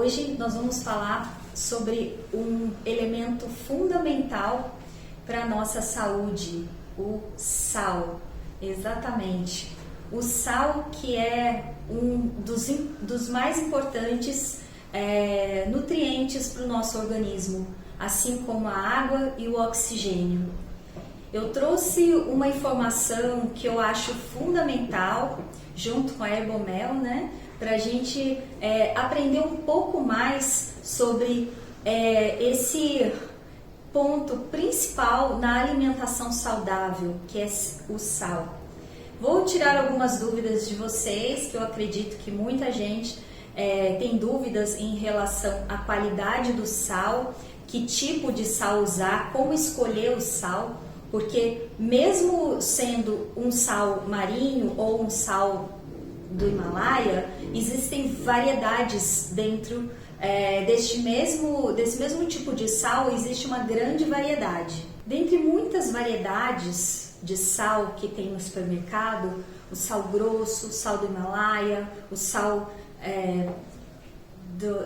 Hoje nós vamos falar sobre um elemento fundamental para a nossa saúde, o sal. Exatamente. O sal, que é um dos mais importantes nutrientes para o nosso organismo, assim como a água e o oxigênio. Eu trouxe uma informação que eu acho fundamental, junto com a Herbomel, né, para a gente aprender um pouco mais sobre esse ponto principal na alimentação saudável, que é o sal. Vou tirar algumas dúvidas de vocês, que eu acredito que muita gente tem dúvidas em relação à qualidade do sal, que tipo de sal usar, como escolher o sal, porque mesmo sendo um sal marinho ou um sal do Himalaia, existem variedades dentro desse mesmo tipo de sal, existe uma grande variedade. Dentre muitas variedades de sal que tem no supermercado, o sal grosso, o sal do Himalaia, o sal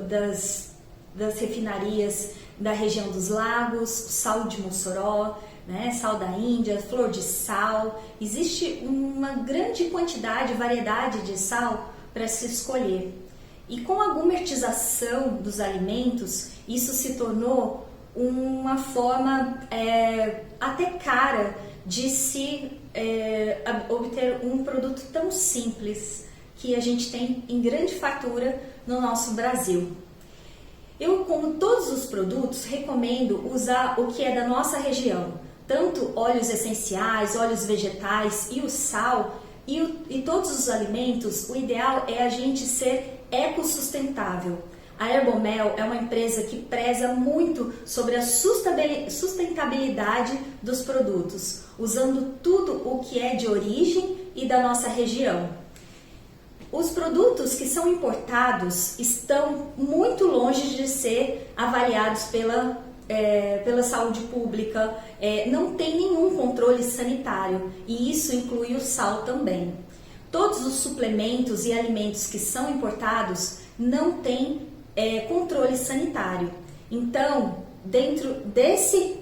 das refinarias da região dos lagos, o sal de Mossoró, né, sal da Índia, flor de sal. Existe uma grande quantidade, variedade de sal para se escolher. E com a gourmetização dos alimentos, isso se tornou uma forma até cara de se obter um produto tão simples que a gente tem em grande fartura no nosso Brasil. Eu, como todos os produtos, recomendo usar o que é da nossa região, tanto óleos essenciais, óleos vegetais e o sal e todos os alimentos. O ideal é a gente ser ecossustentável. A Herbomel é uma empresa que preza muito sobre a sustentabilidade dos produtos, usando tudo o que é de origem e da nossa região. Os produtos que são importados estão muito longe de ser avaliados pela saúde pública, não tem nenhum controle sanitário, e isso inclui o sal também. Todos os suplementos e alimentos que são importados não têm controle sanitário. Então, dentro desse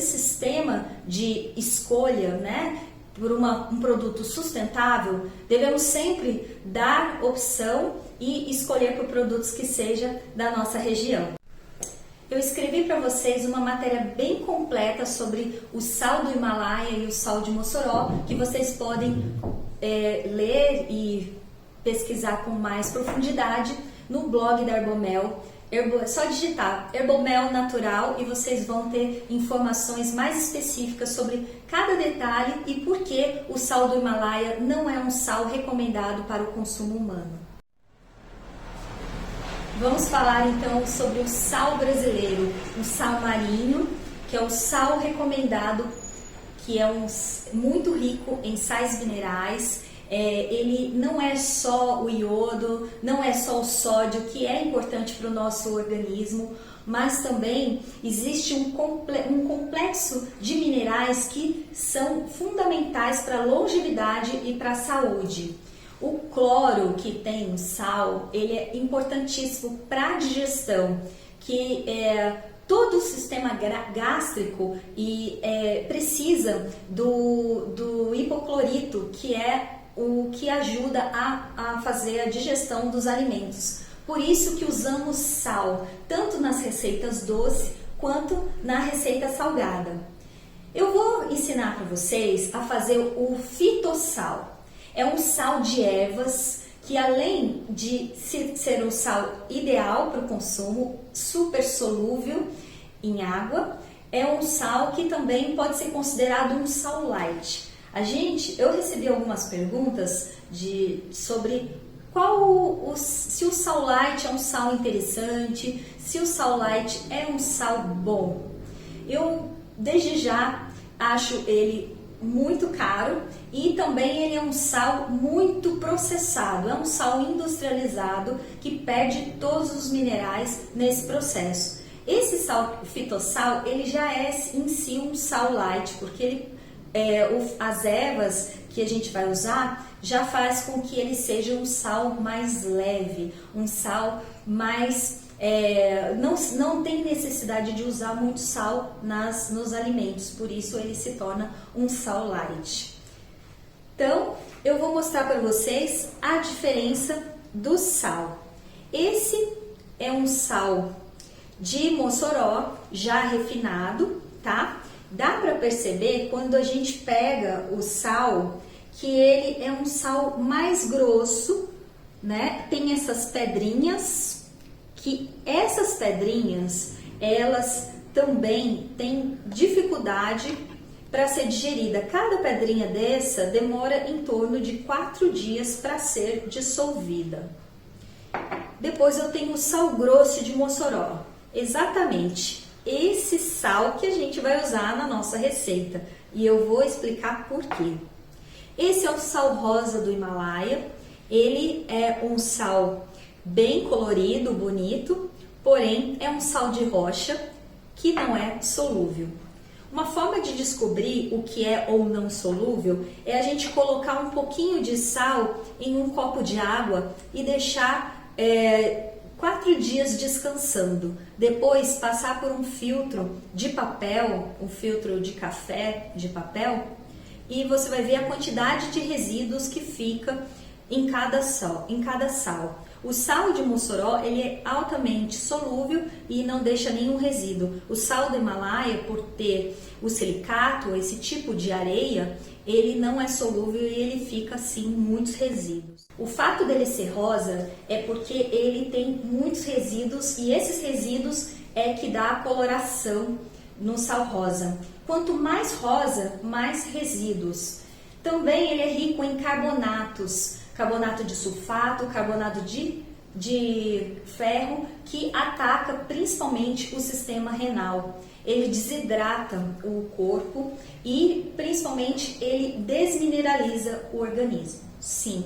sistema de escolha, né, por um produto sustentável, devemos sempre dar opção e escolher por produtos que sejam da nossa região. Eu escrevi para vocês uma matéria bem completa sobre o sal do Himalaia e o sal de Mossoró, que vocês podem ler e pesquisar com mais profundidade no blog da Herbomel. É só digitar Herbomel Natural e vocês vão ter informações mais específicas sobre cada detalhe e por que o sal do Himalaia não é um sal recomendado para o consumo humano. Vamos falar então sobre o sal brasileiro, o sal marinho, que é o sal recomendado, que é muito rico em sais minerais. Ele não é só o iodo, não é só o sódio, que é importante para o nosso organismo, mas também existe um complexo de minerais que são fundamentais para a longevidade e para a saúde. O cloro que tem no sal, ele é importantíssimo para a digestão, que todo o sistema gástrico precisa do hipoclorito, que é o que ajuda a fazer a digestão dos alimentos. Por isso que usamos sal, tanto nas receitas doces quanto na receita salgada. Eu vou ensinar para vocês a fazer o fitossal. É um sal de ervas que, além de ser um sal ideal para o consumo, super solúvel em água, é um sal que também pode ser considerado um sal light. Eu recebi algumas perguntas sobre se o sal light é um sal interessante, se o sal light é um sal bom. Eu, desde já, acho ele muito caro e também ele é um sal muito processado, é um sal industrializado que perde todos os minerais nesse processo. Esse sal fitossal, ele já é em si um sal light, porque as ervas que a gente vai usar já faz com que ele seja um sal mais leve, um sal mais... não tem necessidade de usar muito sal nos alimentos, por isso ele se torna um sal light. Então, eu vou mostrar para vocês a diferença do sal. Esse é um sal de Mossoró, já refinado, tá? Dá para perceber quando a gente pega o sal, que ele é um sal mais grosso, né? Tem essas pedrinhas, que essas pedrinhas, elas também têm dificuldade para ser digerida. Cada pedrinha dessa demora em torno de 4 dias para ser dissolvida. Depois eu tenho o sal grosso de Mossoró, exatamente esse sal que a gente vai usar na nossa receita, e eu vou explicar por quê. Esse é o sal rosa do Himalaia, ele é um sal bem colorido, bonito, porém é um sal de rocha que não é solúvel. Uma forma de descobrir o que é ou não solúvel é a gente colocar um pouquinho de sal em um copo de água e deixar 4 dias descansando. Depois passar por um filtro de papel, um filtro de café de papel, e você vai ver a quantidade de resíduos que fica em cada sal. O sal de Mossoró, ele é altamente solúvel e não deixa nenhum resíduo. O sal do Himalaia, por ter o silicato, esse tipo de areia, ele não é solúvel e ele fica assim muitos resíduos. O fato dele ser rosa é porque ele tem muitos resíduos e esses resíduos é que dá a coloração no sal rosa. Quanto mais rosa, mais resíduos. Também ele é rico em carbonatos, carbonato de sulfato, carbonato de ferro, que ataca principalmente o sistema renal. Ele desidrata o corpo e principalmente ele desmineraliza o organismo. Sim.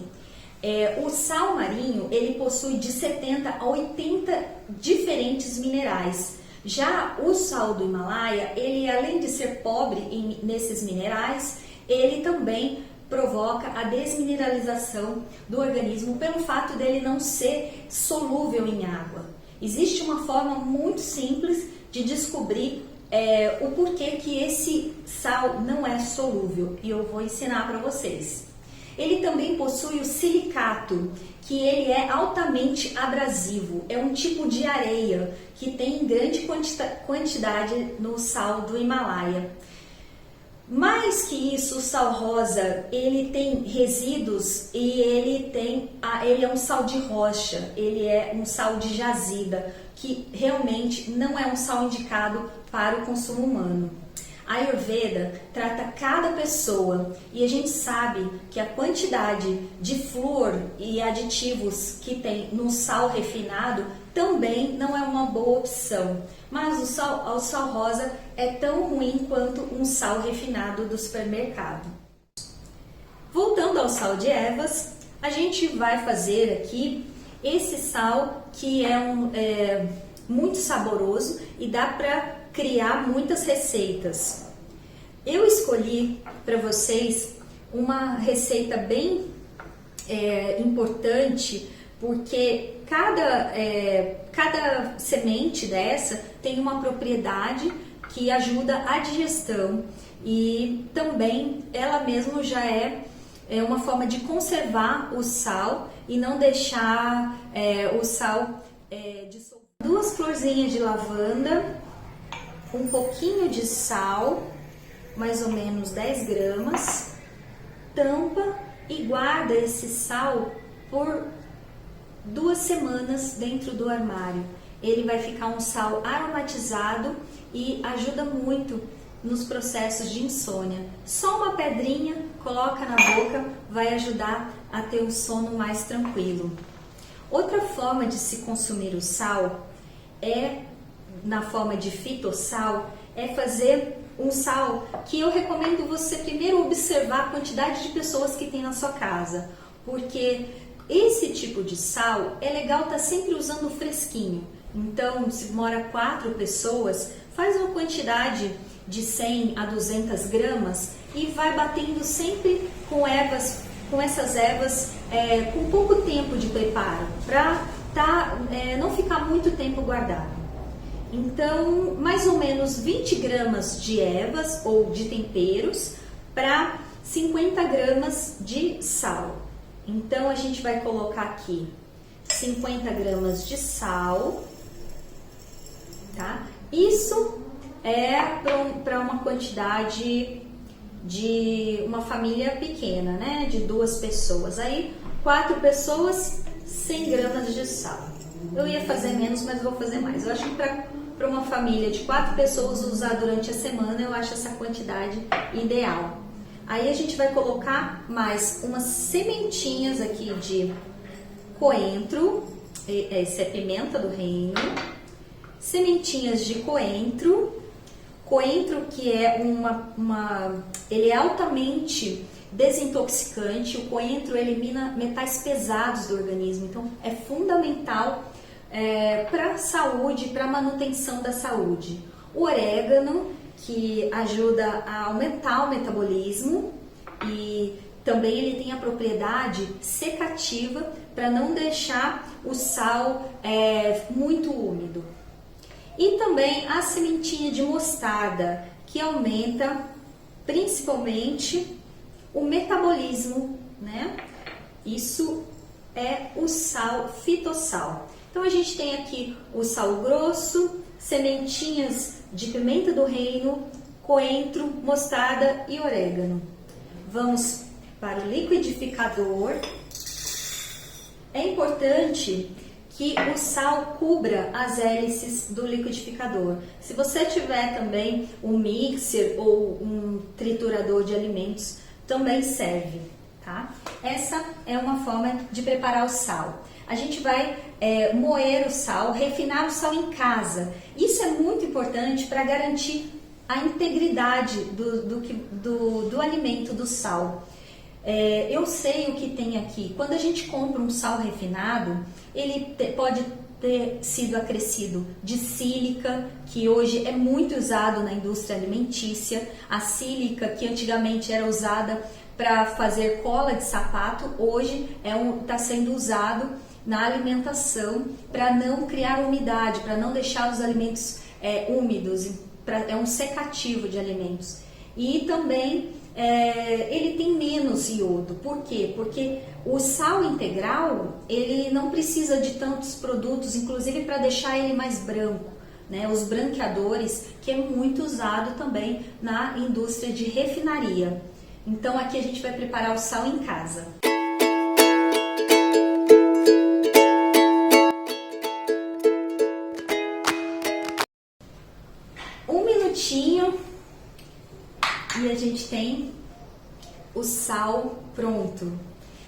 O sal marinho, ele possui de 70 a 80 diferentes minerais. Já o sal do Himalaia, ele além de ser pobre nesses minerais, ele também provoca a desmineralização do organismo pelo fato dele não ser solúvel em água. Existe uma forma muito simples de descobrir o porquê que esse sal não é solúvel e eu vou ensinar para vocês. Ele também possui o silicato, que ele é altamente abrasivo, é um tipo de areia que tem grande quantidade no sal do Himalaia. Mais que isso, o sal rosa, ele tem resíduos e ele é um sal de rocha, ele é um sal de jazida, que realmente não é um sal indicado para o consumo humano. A Ayurveda trata cada pessoa e a gente sabe que a quantidade de flúor e aditivos que tem no sal refinado também não é uma boa opção. Mas o sal rosa é tão ruim quanto um sal refinado do supermercado. Voltando ao sal de ervas, a gente vai fazer aqui esse sal que é muito saboroso e dá para criar muitas receitas. Eu escolhi para vocês uma receita bem importante, porque cada semente dessa tem uma propriedade que ajuda a digestão e também ela mesma já é uma forma de conservar o sal e não deixar o sal dissolver. 2 florzinhas de lavanda, um pouquinho de sal, mais ou menos 10 gramas, tampa e guarda esse sal por 2 semanas dentro do armário. Ele vai ficar um sal aromatizado e ajuda muito nos processos de insônia. Só uma pedrinha, coloca na boca, vai ajudar a ter um sono mais tranquilo. Outra forma de se consumir o sal na forma de fitossal, é fazer um sal que eu recomendo você primeiro observar a quantidade de pessoas que tem na sua casa, porque esse tipo de sal é legal estar sempre usando fresquinho. Então, se mora 4 pessoas, faz uma quantidade de 100 a 200 gramas e vai batendo sempre com ervas com essas ervas com pouco tempo de preparo, para não ficar muito tempo guardado. Então, mais ou menos 20 gramas de ervas ou de temperos para 50 gramas de sal. Então, a gente vai colocar aqui 50 gramas de sal, tá? Isso é para uma quantidade de uma família pequena, né? De 2 pessoas. Aí, 4 pessoas, 100 gramas de sal. Eu ia fazer menos, mas vou fazer mais. Eu acho que para uma família de 4 pessoas usar durante a semana, eu acho essa quantidade ideal. Aí a gente vai colocar mais umas sementinhas aqui de coentro, essa é pimenta do reino, sementinhas de coentro que é ele é altamente desintoxicante. O coentro elimina metais pesados do organismo, então é fundamental para a saúde, para a manutenção da saúde. O orégano, que ajuda a aumentar o metabolismo, e também ele tem a propriedade secativa para não deixar o sal muito úmido. E também a sementinha de mostarda, que aumenta principalmente o metabolismo, né? Isso é o sal fitossal. Então a gente tem aqui o sal grosso, sementinhas de pimenta do reino, coentro, mostarda e orégano. Vamos para o liquidificador. É importante que o sal cubra as hélices do liquidificador. Se você tiver também um mixer ou um triturador de alimentos, também serve, tá? Essa é uma forma de preparar o sal. A gente vai moer o sal, refinar o sal em casa. Isso é muito importante para garantir a integridade do alimento, do sal. Eu sei o que tem aqui. Quando a gente compra um sal refinado, ele pode ter sido acrescido de sílica, que hoje é muito usado na indústria alimentícia. A sílica, que antigamente era usada para fazer cola de sapato, hoje está sendo usado na alimentação para não criar umidade, para não deixar os alimentos úmidos, é um secativo de alimentos. E também ele tem menos iodo. Por quê? Porque o sal integral, ele não precisa de tantos produtos, inclusive para deixar ele mais branco, né? Os branqueadores, que é muito usado também na indústria de refinaria. Então aqui a gente vai preparar o sal em casa. Um minutinho e a gente tem o sal pronto.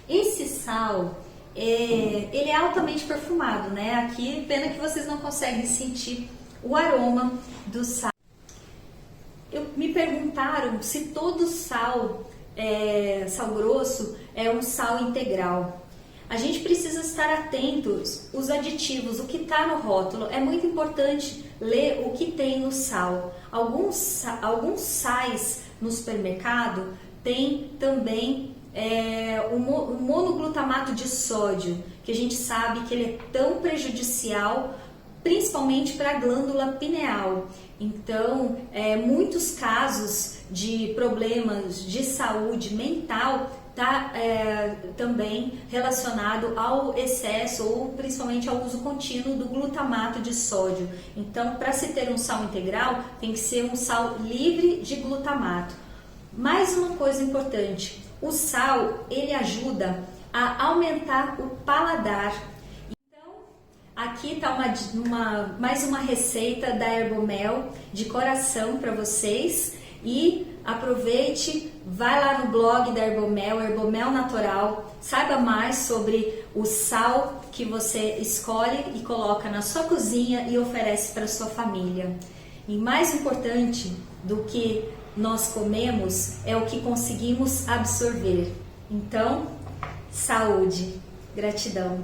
Esse sal, ele é altamente perfumado, né? Aqui, pena que vocês não conseguem sentir o aroma do sal. Me perguntaram se todo sal grosso é um sal integral. A gente precisa estar atentos os aditivos, o que está no rótulo. É muito importante ler o que tem no sal. Alguns sais no supermercado tem também o monoglutamato de sódio, que a gente sabe que ele é tão prejudicial, principalmente para a glândula pineal. Então, muitos casos de problemas de saúde mental está também relacionado ao excesso ou principalmente ao uso contínuo do glutamato de sódio. Então, para se ter um sal integral, tem que ser um sal livre de glutamato. Mais uma coisa importante, o sal, ele ajuda a aumentar o paladar. Então, aqui está mais uma receita da Herbomel de coração para vocês. E aproveite, vai lá no blog da Herbomel, Herbomel Natural, saiba mais sobre o sal que você escolhe e coloca na sua cozinha e oferece para sua família. E mais importante do que nós comemos é o que conseguimos absorver. Então, saúde, gratidão.